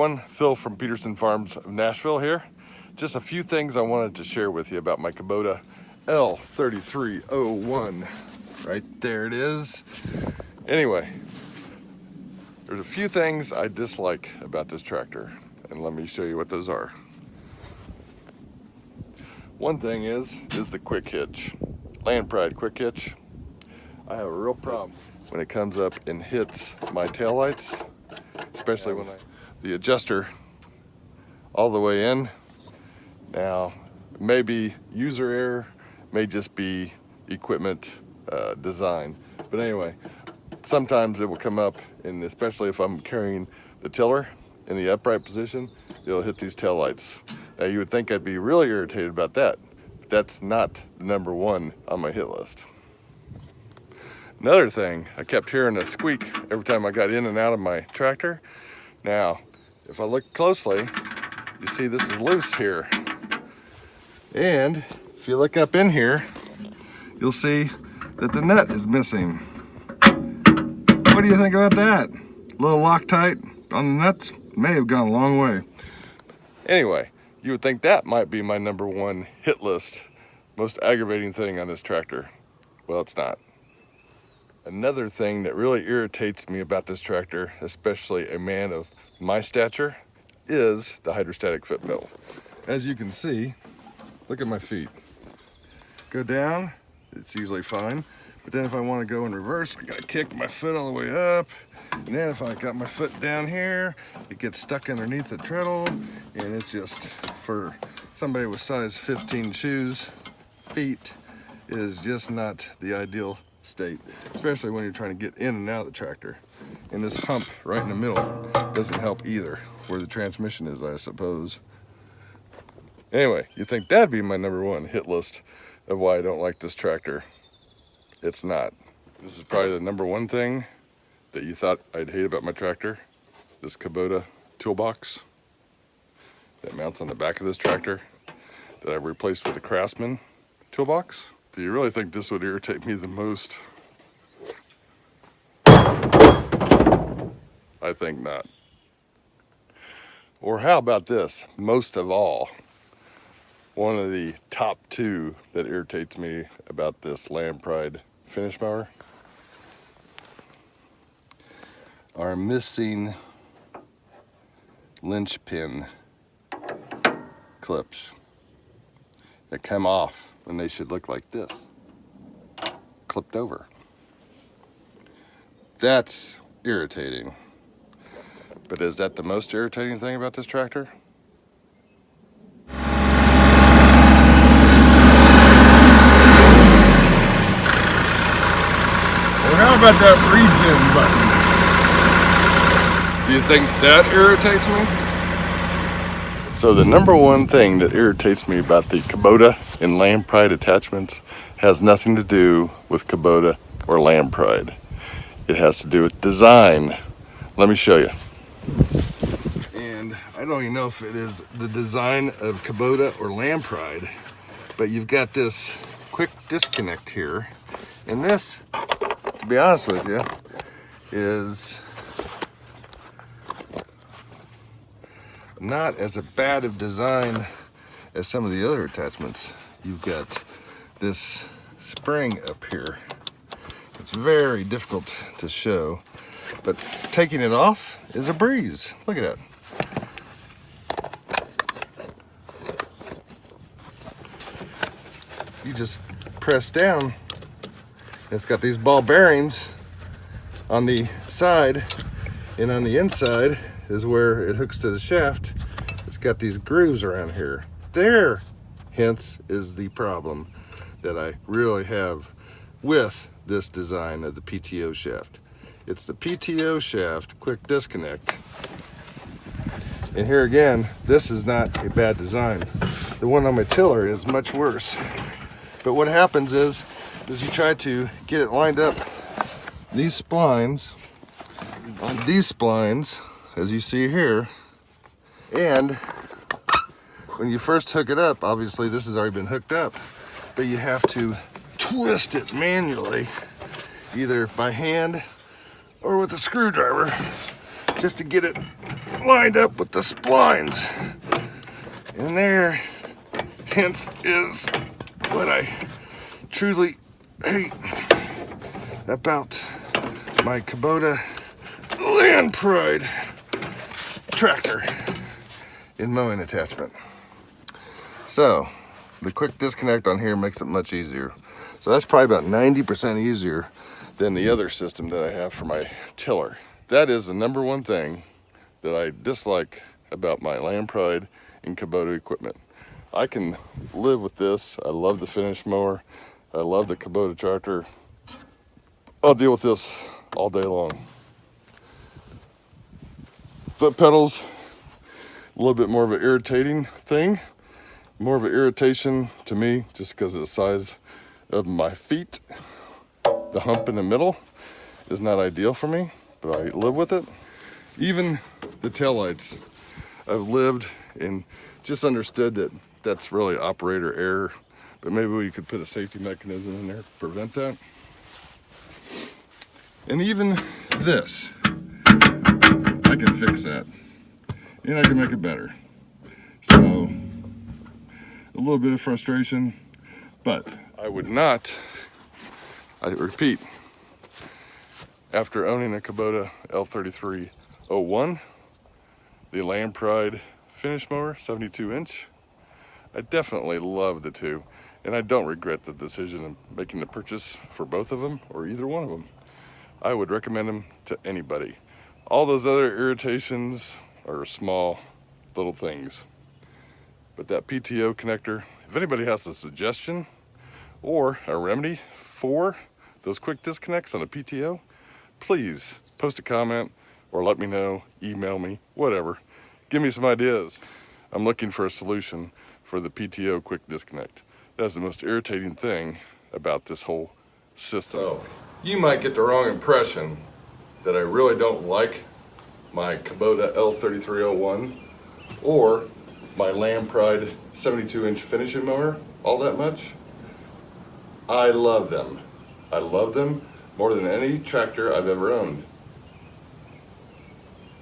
everyone, Phil from Peterson Farms of Nashville here. Just a few things I wanted to share with you about my Kubota L3301. Right there it is. Anyway, there's a few things I dislike about this tractor, and let me show you what those are. One thing is the quick hitch. Land Pride quick hitch. I have a real problem when it comes up and hits my taillights, especially when the adjuster all the way in. Now, maybe user error, may just be equipment design. But anyway, sometimes it will come up, and especially if I'm carrying the tiller in the upright position, it'll hit these taillights. Now you would think I'd be really irritated about that, but that's not the number one on my hit list. Another thing, I kept hearing a squeak every time I got in and out of my tractor. Now, if I look closely, you see this is loose here. And if you look up in here, you'll see that the nut is missing. What do you think about that? A little Loctite on the nuts may have gone a long way. Anyway, you would think that might be my number one hit list, most aggravating thing on this tractor. Well, it's not. Another thing that really irritates me about this tractor, especially a man of my stature, is the hydrostatic foot pedal. As you can see, look at my feet. Go down, it's usually fine. But then if I want to go in reverse, I gotta kick my foot all the way up. And then if I got my foot down here, it gets stuck underneath the treadle. And it's just, for somebody with size 15 feet, is just not the ideal state, especially when you're trying to get in and out of the tractor. And this hump right in the middle doesn't help either, where the transmission is, I suppose. Anyway, you think that'd be my number one hit list of why I don't like this tractor. It's not. This is probably the number one thing that you thought I'd hate about my tractor. This Kubota toolbox that mounts on the back of this tractor that I replaced with a Craftsman toolbox. Do you really think this would irritate me the most? I think not. Or how about this? Most of all, one of the top two that irritates me about this Land Pride finish mower are missing linchpin clips that come off when they should look like this, clipped over. That's irritating. But is that the most irritating thing about this tractor? Well, how about that regen button? Do you think that irritates me? So the number one thing that irritates me about the Kubota and Land Pride attachments has nothing to do with Kubota or Land Pride. It has to do with design. Let me show you. And I don't even know if it is the design of Kubota or Land Pride, but you've got this quick disconnect here. And this, to be honest with you, is not as bad of design as some of the other attachments. You've got this spring up here. It's very difficult to show, but taking it off is a breeze. Look at that. You just press down. It's got these ball bearings on the side, and on the inside is where it hooks to the shaft. It's got these grooves around here. There, hence, is the problem that I really have with this design of the PTO shaft. It's the PTO shaft quick disconnect. And here again, this is not a bad design. The one on my tiller is much worse. But what happens is you try to get it lined up. These splines, on these splines, as you see here, and when you first hook it up, obviously this has already been hooked up, but you have to twist it manually, either by hand or with a screwdriver, just to get it lined up with the splines. And there, hence, is what I truly hate about my Kubota Land Pride tractor in mowing attachment. So the quick disconnect on here makes it much easier. So that's probably about 90% easier than the other system that I have for my tiller. That is the number one thing that I dislike about my Land Pride and Kubota equipment. I can live with this. I love the finish mower. I love the Kubota tractor. I'll deal with this all day long. Foot pedals, a little bit more of an irritating thing. More of an irritation to me just because of the size of my feet. The hump in the middle is not ideal for me, but I live with it. Even the taillights, I've lived and just understood that that's really operator error, but maybe we could put a safety mechanism in there to prevent that. And even this, I can fix that and I can make it better. So a little bit of frustration, but I would not, I repeat, after owning a Kubota L3301, the Land Pride finish mower, 72 inch, I definitely love the two, and I don't regret the decision of making the purchase for both of them or either one of them. I would recommend them to anybody. All those other irritations are small little things. But that PTO connector, if anybody has a suggestion or a remedy for those quick disconnects on a PTO, please post a comment or let me know, email me, whatever. Give me some ideas. I'm looking for a solution for the PTO quick disconnect. That's the most irritating thing about this whole system. So, you might get the wrong impression that I really don't like my Kubota L3301 or my Land Pride 72-inch finishing mower all that much. I love them. I love them more than any tractor I've ever owned.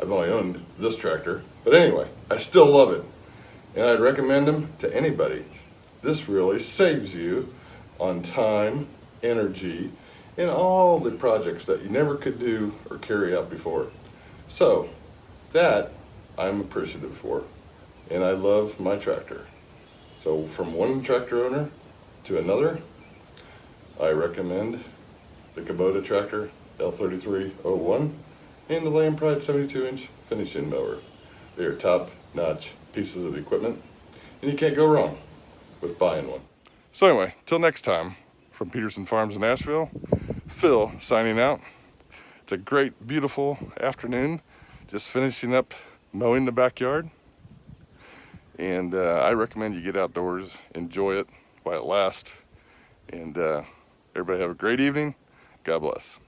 I've only owned this tractor, but anyway, I still love it. And I'd recommend them to anybody. This really saves you on time, energy, and all the projects that you never could do or carry out before. So that I'm appreciative for, and I love my tractor. So from one tractor owner to another, I recommend the Kubota tractor L3301 and the Land Pride 72-inch finishing mower. They are top-notch pieces of equipment, and you can't go wrong with buying one. So anyway, till next time, from Peterson Farms in Asheville, Phil signing out. It's a great, beautiful afternoon, just finishing up mowing the backyard. And I recommend you get outdoors, enjoy it while it lasts. And everybody have a great evening. God bless.